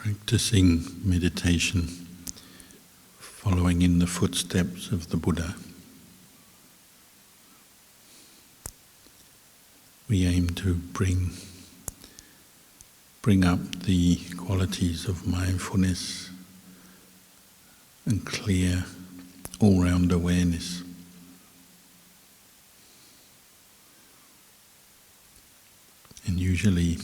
practicing meditation, following in the footsteps of the Buddha. We aim to bring up the qualities of mindfulness and clear, all-round awareness. And usually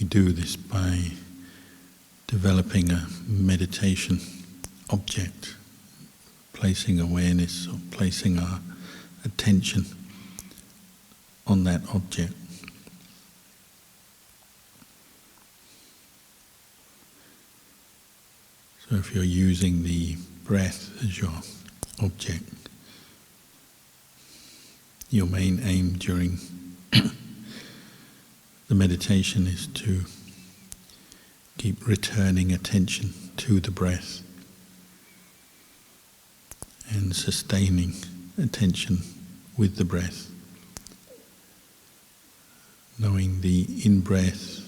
we do this by developing a meditation object, placing awareness or placing our attention on that object. So if you're using the breath as your object, your main aim during the meditation is to keep returning attention to the breath and sustaining attention with the breath, knowing the in-breath,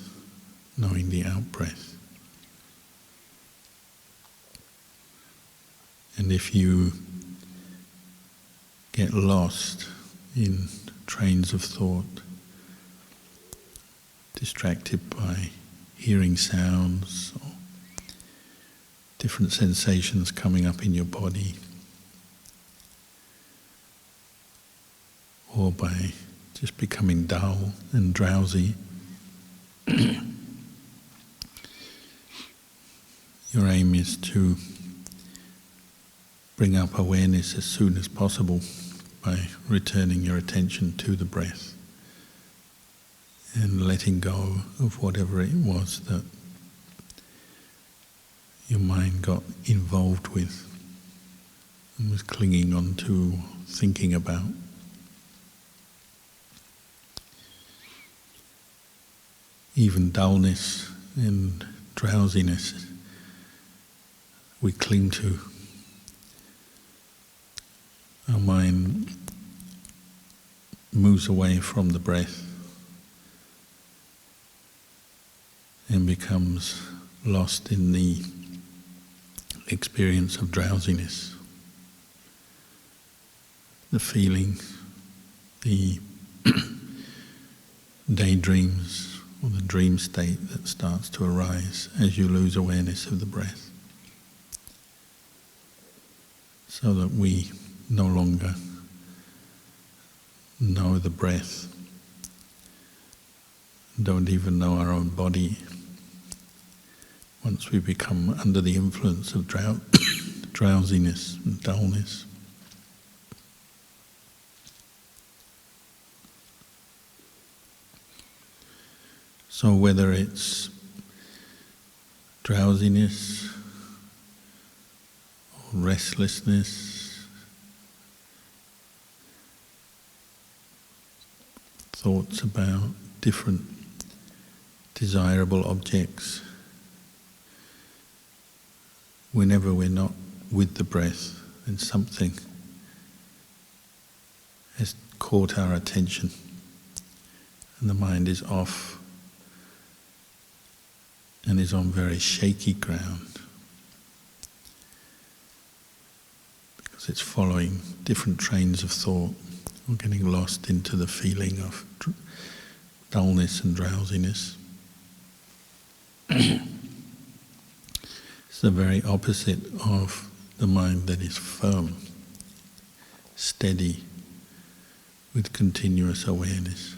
knowing the out-breath. And if you get lost in trains of thought, distracted by hearing sounds or different sensations coming up in your body, or by just becoming dull and drowsy, your aim is to bring up awareness as soon as possible by returning your attention to the breath and letting go of whatever it was that your mind got involved with and was clinging on to, thinking about. Even dullness and drowsiness we cling to. Our mind moves away from the breath and becomes lost in the experience of drowsiness, the feeling, the daydreams or the dream state that starts to arise as you lose awareness of the breath, so that we no longer know the breath, don't even know our own body. Once we become under the influence of drowsiness and dullness. So whether it's drowsiness or restlessness, thoughts about different desirable objects, whenever we're not with the breath, then something has caught our attention and the mind is off and is on very shaky ground because it's following different trains of thought. We're getting lost into the feeling of dullness and drowsiness. It's the very opposite of the mind that is firm, steady, with continuous awareness.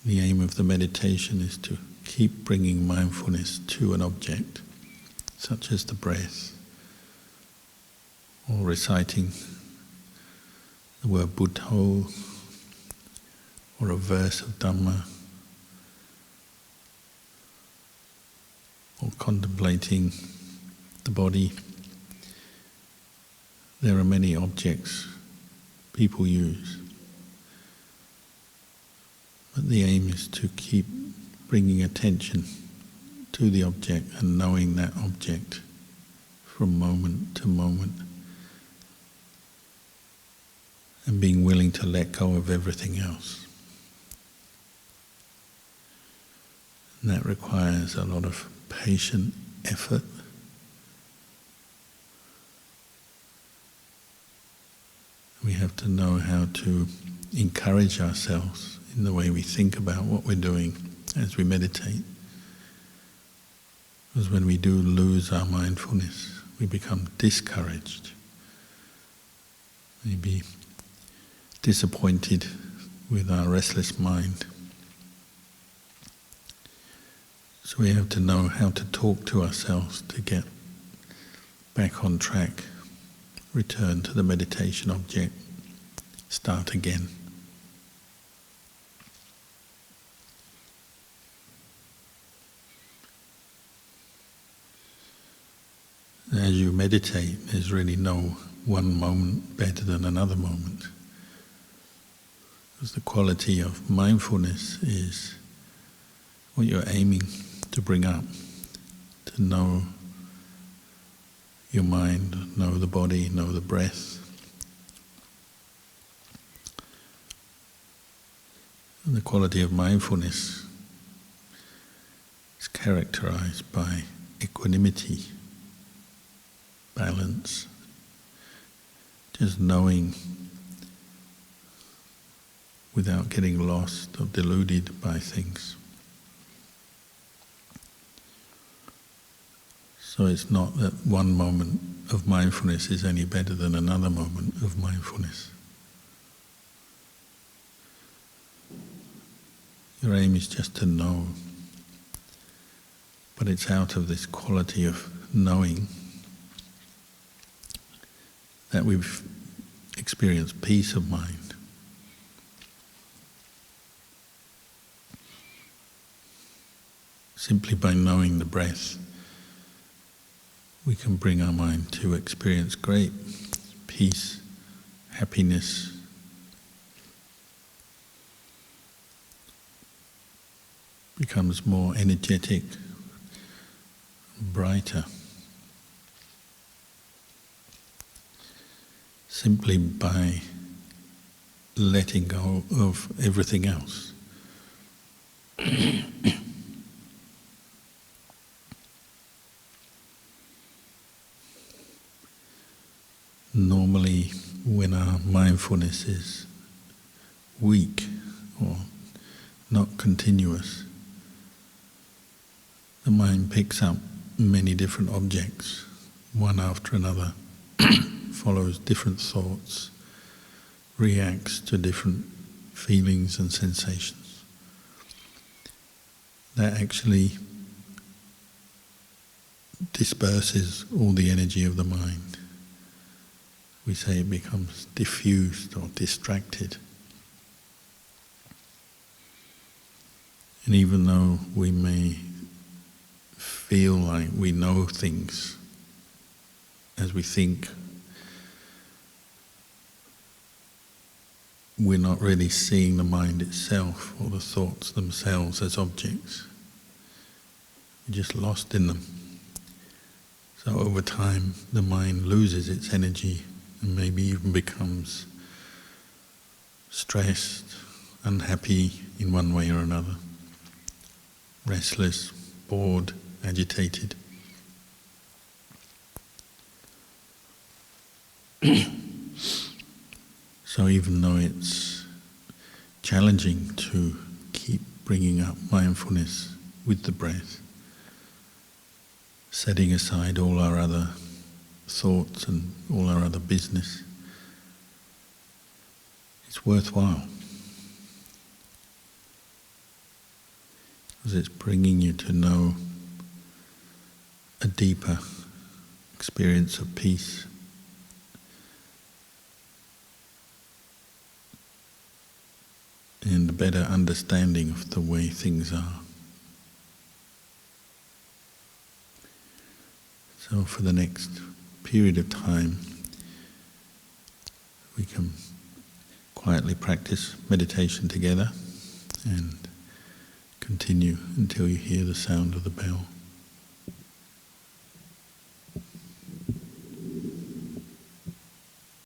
The aim of the meditation is to keep bringing mindfulness to an object, such as the breath, or reciting the word Buddho, or a verse of Dhamma, or contemplating the body. There are many objects people use, but the aim is to keep bringing attention to the object and knowing that object from moment to moment, and being willing to let go of everything else. And that requires a lot of patient effort. We have to know how to encourage ourselves in the way we think about what we're doing as we meditate. Because when we do lose our mindfulness, we become discouraged, maybe disappointed with our restless mind. So we have to know how to talk to ourselves to get back on track, return to the meditation object, start again. As you meditate, there's really no one moment better than another moment. Because the quality of mindfulness is what you're aiming to bring up, to know your mind, know the body, know the breath. And the quality of mindfulness is characterized by equanimity, balance, just knowing without getting lost or deluded by things. So it's not that one moment of mindfulness is any better than another moment of mindfulness. Your aim is just to know, but it's out of this quality of knowing that we've experienced peace of mind. Simply by knowing the breath, we can bring our mind to experience great peace, happiness, becomes more energetic, brighter. Simply by letting go of everything else. Normally, when our mindfulness is weak or not continuous, the mind picks up many different objects, one after another, follows different thoughts, reacts to different feelings and sensations. That actually disperses all the energy of the mind. We say it becomes diffused or distracted. And even though we may feel like we know things as we think, we're not really seeing the mind itself or the thoughts themselves as objects. We're just lost in them. So over time, the mind loses its energy and maybe even becomes stressed, unhappy in one way or another, restless, bored, agitated. So even though it's challenging to keep bringing up mindfulness with the breath, setting aside all our other thoughts and all our other business, it's worthwhile. Because it's bringing you to know a deeper experience of peace. And a better understanding of the way things are. So for the next period of time, we can quietly practice meditation together and continue until you hear the sound of the bell.